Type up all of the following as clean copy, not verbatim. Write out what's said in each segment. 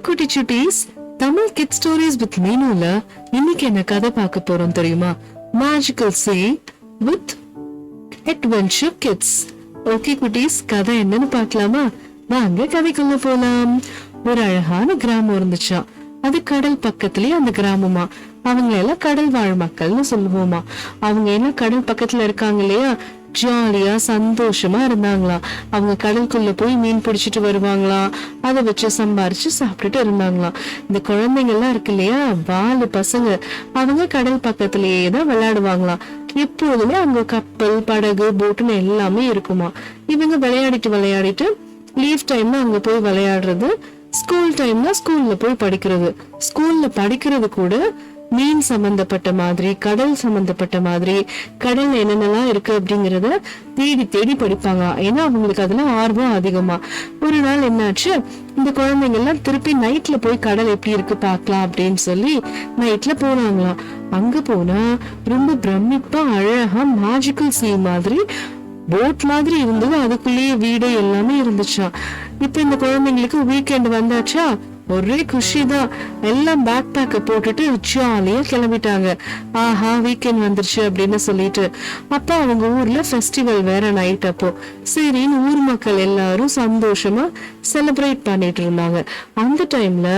குட்டி சுட்டீஸ், Tamil kid stories with மீனுல இன்னைக்கு என்ன கதை பார்க்க போறோம் தெரியுமா? Magical sea with adventure kids. Okay குட்டீஸ், கதை என்னன்னு பார்க்கலாமா? வாங்க கதைக்குள்ள போலாம். ஒரு அழகான கிராமம் இருந்துச்சா. அது கடல் பக்கத்துலயே அந்த கிராமமா. அவங்க எல்லாம் கடல் வாழ் மக்கள்னு சொல்லுவோமா. அவங்க எல்லாம் கடல் பக்கத்துல இருக்காங்க இல்லையா, ஜாலியா சந்தோஷமா இருந்தாங்களாம். அவங்க கடலுக்குள்ள போய் மீன் பிடிச்சிட்டு வருவாங்களாம். அதை வச்சு சம்பாரிச்சு சாப்பிட்டுட்டு இருந்தாங்களாம். இந்த குழந்தைங்க எல்லாம் இருக்கு இல்லையா, 4 பசங்க, அவங்க கடல் பக்கத்திலேயே தான் விளையாடுவாங்களாம். எப்போதுமே அங்க கப்பல், படகு, போட்டுன்னு எல்லாமே இருக்குமா. இவங்க விளையாடிட்டு லீவ் டைம்ல அங்க போய் விளையாடுறது, ஸ்கூல் டைம்ல ஸ்கூல்ல போய் படிக்கிறது. ஸ்கூல்ல படிக்கிறது கூட மீன் சம்பந்தப்பட்ட மாதிரி, கடல் சம்பந்தப்பட்ட மாதிரி, கடல் என்னென்னலாம் இருக்கு அப்படிங்கறத தேடி தேடி படிப்பாங்க. ஏன்னா அவங்களுக்கு அதுல ஆர்வம் அதிகமா. ஒரு நாள் என்னாச்சு, இந்த குழந்தைங்க எல்லாம் திருப்பி நைட்ல போய் கடல் எப்படி இருக்கு பாக்கலாம் அப்படின்னு சொல்லி நைட்ல போனாங்களாம். அங்க போனா ரொம்ப பிரமிப்பா அழகா மேஜிக்கல் சீ மாதிரி போட் மாதிரி இருந்தது. அதுக்குள்ளேயே வீடு எல்லாமே இருந்துச்சா. இப்ப இந்த குழந்தைங்களுக்கு வீக்கெண்ட் வந்தாச்சா, ஒரே குஷிதான். எல்லாம் பேக் பேக்க போட்டுட்டு ஜாலியா கிளம்பிட்டாங்க. ஆஹா, வீக்கெண்ட் வந்துருச்சு அப்படின்னு சொல்லிட்டு. அப்ப அவங்க ஊர்ல ஃபெஸ்டிவல் வேற நைட். அப்போ சரின்னு ஊர் மக்கள் எல்லாரும் சந்தோஷமா செலிப்ரேட் பண்ணிட்டு இருந்தாங்க. அந்த டைம்ல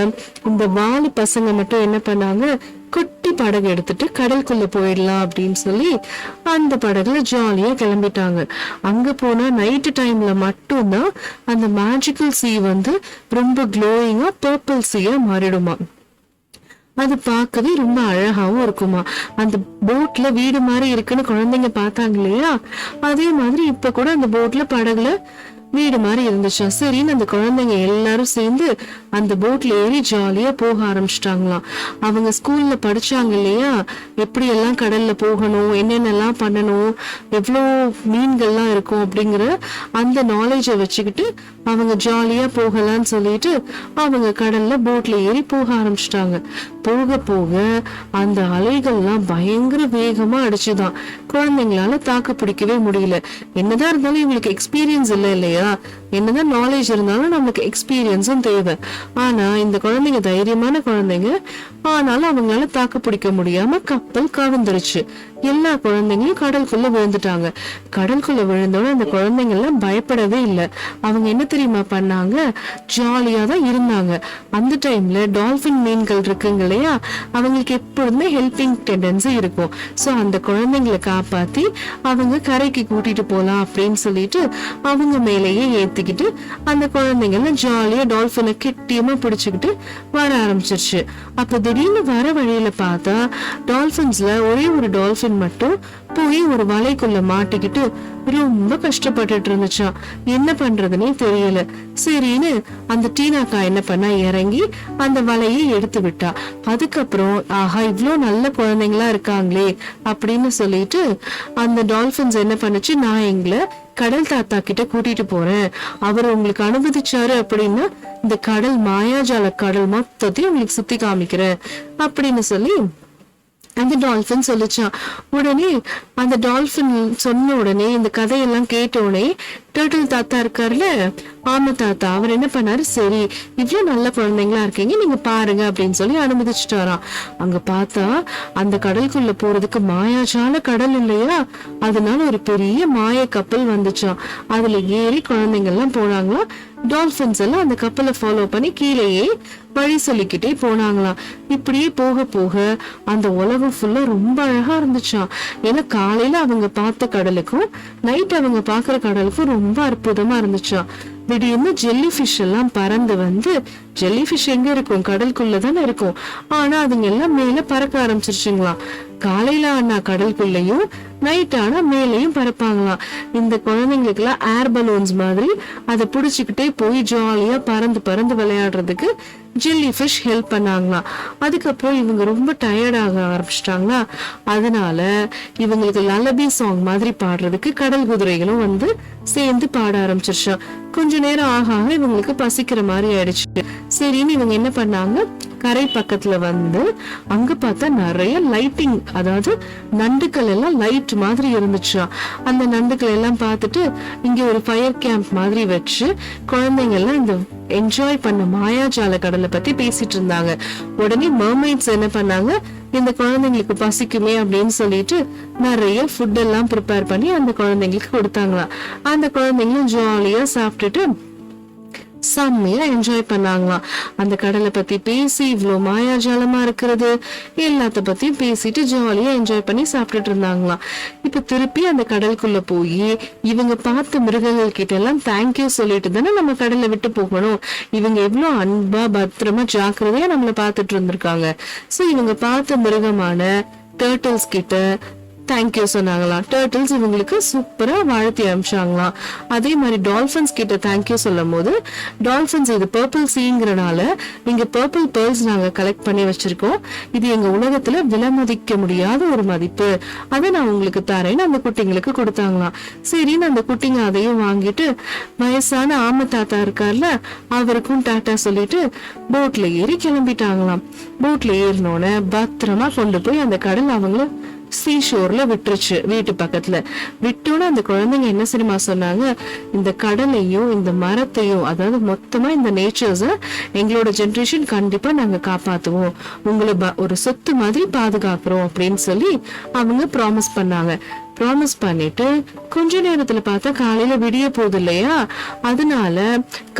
இந்த 4 பசங்க மட்டும் என்ன பண்ணாங்க, குட்டி படகு எடுத்துட்டு கடலுக்குள்ள போயிடலாம் அப்படின்னு சொல்லி அந்த படகுல ஜாலியா கிளம்பிட்டாங்க. அங்க போனா நைட் டைம்ல மட்டும்தான் அந்த மேஜிக்கல் சீ வந்து ரொம்ப க்ளோயிங்கா பர்பிள் சீயா மாறிடுமா. அது பார்க்கவே ரொம்ப அழகாவும் இருக்குமா. அந்த போட்ல வீடு மாதிரி இருக்குன்னு குழந்தைங்க பார்த்தாங்க இல்லையா, அதே மாதிரி இப்ப கூட அந்த போட்ல படகுல வீடு மாதிரி இருந்துச்சா. சரின்னு அந்த குழந்தைங்க எல்லாரும் சேர்ந்து அந்த போட்ல ஏறி ஜாலியா போக ஆரம்பிச்சிட்டாங்களாம். அவங்க ஸ்கூல்ல படிச்சாங்க இல்லையா, எப்படி எல்லாம் கடல்ல போகணும், என்னென்னலாம் பண்ணணும், எவ்வளோ மீன்கள்லாம் இருக்கும் அப்படிங்கிற அந்த நாலேஜை வச்சுக்கிட்டு அவங்க ஜாலியா போகலான்னு சொல்லிட்டு அவங்க கடல்ல போட்ல ஏறி போக ஆரம்பிச்சிட்டாங்க. போக போக அந்த அலைகள்லாம் பயங்கர வேகமா அடிச்சுதான். குழந்தைங்களால தாக்கு பிடிக்கவே முடியல. என்னதான் இருந்தாலும் இவங்களுக்கு எக்ஸ்பீரியன்ஸ் இல்லை இல்லையா, என்னதான் நாலேஜ் இருந்தாலும் நமக்கு எக்ஸ்பீரியன்ஸும் தேவை. ஆனா இந்த குழந்தைங்க தைரியமான குழந்தைங்க. ஆனாலும் அவங்களால தாக்கு பிடிக்க முடியாம கப்பல் கவிழ்ந்துருச்சு. எல்லா குழந்தைங்களும் கடலுக்குள்ள விழுந்துட்டாங்க. கடலுக்குள்ள விழுந்தோட அந்த குழந்தைங்க எல்லாம் பயப்படவே இல்லை. அவங்க என்ன தெரியுமா பண்ணாங்க, ஜாலியா தான் இருந்தாங்க. அந்த டைம்ல டால்பின் மீன்கள் இருக்குங்க இல்லையா, அவங்களுக்கு எப்பொழுதுமே ஹெல்பிங் டெண்டன்சி இருக்கும். சோ அந்த குழந்தைங்களை காப்பாத்தி அவங்க கரைக்கு கூட்டிட்டு போலாம் அப்படின்னு சொல்லிட்டு அவங்க மேலேயே ஏத்திக்கிட்டு அந்த குழந்தைங்க எல்லாம் ஜாலியா டால்பினை கெட்டியமா பிடிச்சுக்கிட்டு வர ஆரம்பிச்சிருச்சு. அப்ப திடீர்னு வர வழியில பார்த்தா டால்பின்ஸ்ல ஒரே ஒரு டால்பின் மட்டும் போய் ஒரு வலைக்குள்ள மாட்டிக்கிட்டு ரொம்ப கஷ்டப்பட்டுட்டு இருந்துச்சான். என்ன பண்றதுன்னே தெரியல. சரின்னு அந்த டீனாக்கா என்ன பண்ணா, இறங்கி அந்த வலையை எடுத்து விட்டா. அதுக்கப்புறம் ஆஹா, இவ்ளோ நல்ல குழந்தைங்களா இருக்காங்களே அப்படின்னு சொல்லிட்டு அந்த டால்பின்ஸ் என்ன பண்ணுச்சு, நான் எங்களை கடல் தாத்தா கிட்ட கூட்டிட்டு போறேன், அவர் உங்களுக்கு அனுமதிச்சாரு அப்படின்னா இந்த கடல் மாயாஜால கடல் மொத்தத்தையும் உங்களுக்கு சுத்தி காமிக்கிறேன் அப்படின்னு சொல்லி அந்த டால்பின் சொல்லிச்சான். உடனே அந்த டால்பின் சொன்ன உடனே இந்த கதையெல்லாம் கேட்ட உடனே டர்ட்டில் தாத்தா இருக்காருல்ல, ஆமா தாத்தா, அவர் என்ன பண்ணாரு, சரி இவ்வளவு நல்ல குழந்தைங்களா இருக்கீங்க, நீங்க பாருங்க அப்படின்னு சொல்லி அனுமதிச்சுட்டாராம். அங்க பார்த்தா அந்த கடலுக்குள்ள போறதுக்கு மாயாஜால கடல் இல்லையா, அதனால ஒரு பெரிய மாய கப்பல் வந்துச்சான். அதுல ஏறி குழந்தைங்க எல்லாம் போனாங்களாம். டால்பின்ஸ் எல்லாம் அந்த கப்பலை ஃபாலோ பண்ணி கீழேயே வழி சொல்லிக்கிட்டே போனாங்களாம். இப்படியே போக போக அந்த உலகம் ஃபுல்லா ரொம்ப அழகா இருந்துச்சாம். ஏன்னா காலையில அவங்க பார்த்த கடலுக்கும் நைட் அவங்க பாக்குற கடலுக்கும் ரொம்ப அற்புதமா இருந்துச்சாம். திடீர்னு ஜெல்லி ஃபிஷ் எல்லாம் பறந்து வந்து, ஜெல்லி ஃபிஷ் எங்க இருக்கும், கடலுக்குள்ளதானே இருக்கும், ஆனா அதுங்க எல்லாம் மேல பறக்க ஆரம்பிச்சிருச்சுங்களாம். காலையில ஆனா கடலுக்குள்ளயும் நைட் ஆனா மேலையும் பறப்பாங்களாம். இந்த குழந்தைங்களுக்கு எல்லாம் ஏர் பலூன்ஸ் மாதிரி அதை புடிச்சுக்கிட்டே போய் ஜாலியா பறந்து பறந்து விளையாடுறதுக்கு ஜெல்லி ஃபிஷ் ஹெல்ப் பண்ணாங்களாம். அதுக்கப்புறம் இவங்க ரொம்ப டயர்ட் ஆக ஆரம்பிச்சிட்டாங்களா, அதனால இவங்களுக்கு லல்லபி சாங் மாதிரி பாடுறதுக்கு கடல் குதிரைகளும் வந்து சேர்ந்து பாட ஆரம்பிச்சிருச்சா. கொஞ்ச நேரம் ஆக ஆக இவங்களுக்கு பசிக்கிற மாதிரி ஆயிடுச்சு. சரின்னு இவங்க என்ன பண்ணாங்க, கரை பக்கத்துல வந்து அங்க பார்த்தா நிறைய லைட்டிங், அதாவது நண்டுக்கள் எல்லாம் லைட் மாதிரி இருந்துச்சா. அந்த நண்டுக்கள் எல்லாம் பார்த்துட்டு இங்க ஒரு ஃபயர் கேம்ப் மாதிரி வச்சு குழந்தைங்க எல்லாம் இந்த என்ஜாய் பண்ண மாயாஜால கடலை பத்தி பேசிட்டு இருந்தாங்க. உடனே மர்மைட்ஸ் என்ன பண்ணாங்க, இந்த குழந்தைங்களுக்கு பசிக்குமே அப்படின்னு சொல்லிட்டு நிறைய ஃபுட் எல்லாம் ப்ரிப்பேர் பண்ணி அந்த குழந்தைங்களுக்கு கொடுத்தாங்களாம். அந்த குழந்தைங்களும் ஜாலியா சாப்பிட்டுட்டு செம்மையா என்ஜாய் பண்ணாங்களாம். அந்த கடலை பத்தி பேசி இவ்வளவு மாயாஜாலமா இருக்கிறது எல்லாத்த பத்தியும் பேசிட்டு ஜாலியா என்ஜாய் பண்ணி சாப்பிட்டுட்டு இருந்தாங்களாம். இப்ப திருப்பி அந்த கடலுக்குள்ள போய் இவங்க பார்த்த மிருகங்கள் கிட்ட எல்லாம் தேங்க்யூ சொல்லிட்டு தானே நம்ம கடலை விட்டு போகணும். இவங்க எவ்வளவு அன்பா பத்திரமா ஜாக்கிரதையா நம்மள பாத்துட்டு இருந்திருக்காங்க. சோ இவங்க பார்த்த மிருகமான டர்ட்டில்ஸ் கிட்ட தேங்க்யூ சொன்னாங்களாம். டர்ட்டில்ஸ் இவங்களுக்கு சூப்பரா வாழ்த்தி அனுப்பிச்சாங்களாம். அதே மாதிரி டால்பின்ஸ் கிட்ட தேங்க்யூ சொல்லும் போது டால்பின்ஸ் இது பர்பிள் சீங்கிறனால இங்க பர்பிள் பேர்ல்ஸ் நாங்க கலெக்ட் பண்ணி வச்சிருக்கோம், இது எங்க உலகத்துல விலைமதிக்க முடியாத ஒரு மதிப்பு, அதை நான் உங்களுக்கு தரேன்னு அந்த குட்டிங்களுக்கு கொடுத்தாங்களாம். சரின்னு அந்த குட்டிங்க அதையும் வாங்கிட்டு வயசான ஆம தாத்தா இருக்கார்ல அவருக்கும் டாட்டா சொல்லிட்டு போட்ல ஏறி கிளம்பிட்டாங்களாம். போட்ல ஏறினோட பத்திரமா கொண்டு போய் அந்த கடல் அவங்கள சீஷோர்ல விட்டுருச்சு. வீட்டு பக்கத்துல விட்டோன்னு அந்த குழந்தைங்க என்ன சினிமா சொன்னாங்க, இந்த கடலையும் இந்த மரத்தையும் அதாவது மொத்தமா இந்த நேச்சர்ஸ எங்களோட ஜெனரேஷன் கண்டிப்பா நாங்க காப்பாத்துவோம், உங்களை ஒரு சொத்து மாதிரி பாதுகாக்கிறோம் அப்படின்னு சொல்லி அவங்க ப்ராமிஸ் பண்ணாங்க. ப்ராமிஸ் பண்ணிட்டு கொஞ்ச நேரத்துல பார்த்தா காலையில விடிய போகுது இல்லையா, அதனால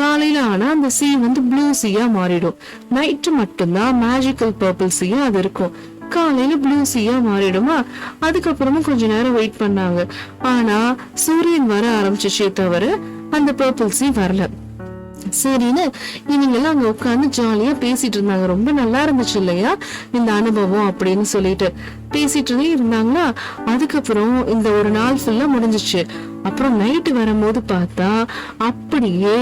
காலையில ஆனா அந்த சீ வந்து ப்ளூ சீயா மாறிடும். நைட்டு மட்டும்தான் மேஜிக்கல் பர்பிள் சீயா அது இருக்கும். காலையில ப்ளூ சீயா மாறிடுமா. அதுக்கப்புறமும் கொஞ்ச நேரம் வெயிட் பண்ணாங்க. ஆனா சூரியன் வர ஆரம்பிச்சிச்சே தவிர அந்த பர்பிள் சீ வரல. சரின்னு இவங்க எல்லாம் அங்க உட்காந்து ஜாலியா பேசிட்டு இருந்தாங்க. ரொம்ப நல்லா இருந்துச்சு இல்லையா இந்த அனுபவம் அப்படின்னு சொல்லிட்டு பேசிட்டு இருந்தாங்களா. அதுக்கப்புறம் இந்த ஒரு நாள் ஃபுல்லா முடிஞ்சிச்சு. அப்புறம் நைட்டு வரும்போது பார்த்தா அப்படியே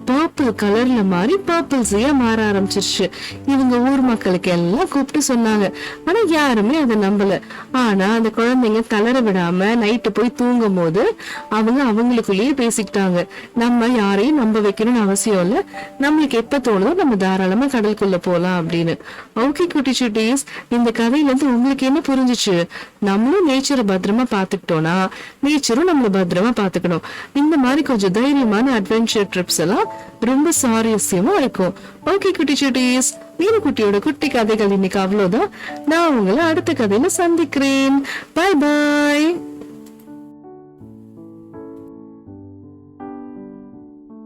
பர்பிள் கலர்ல மாறி பர்பிள்ஸையா மாற ஆரம்பிச்சிருச்சு. இவங்க ஊர் மக்களுக்கு எல்லாம் கூப்பிட்டு சொன்னாங்க. ஆனா யாருமே அதை நம்பல. ஆனா அந்த குழந்தைங்க தளர விடாம நைட்டு போய் தூங்கும் போது அவங்க அவங்களுக்குள்ளேயே பேசிக்கிட்டாங்க, நம்ம யாரையும் நம்ப வைக்கணும்னு அவசியம் இல்ல, நம்மளுக்கு எப்ப தோணுதோ நம்ம தாராளமா கடலுக்குள்ள போலாம் அப்படின்னு. ஓகே குட்டி சுட்டீஸ், இந்த கதையில இருந்து உங்களுக்கு என்ன புரிஞ்சுச்சு? நம்மளும் நேச்சரை பத்திரமா பாத்துக்கிட்டோம்னா நேச்சரும் நம்மள பத்திரமா பாத்துக்கணும். இந்த மாதிரி கொஞ்சம் தைரியமான அட்வென்ச்சர் ட்ரிப்ஸ் எல்லாம் ரொம்ப சுவாரஸ்யமா இருக்கும். ஓகே குட்டி சுட்டீஸ், மீனு குட்டியோட குட்டி கதைகள் இன்னைக்கு அவ்வளவுதான். நான் உங்களை அடுத்த கதையில சந்திக்கிறேன். Bye bye.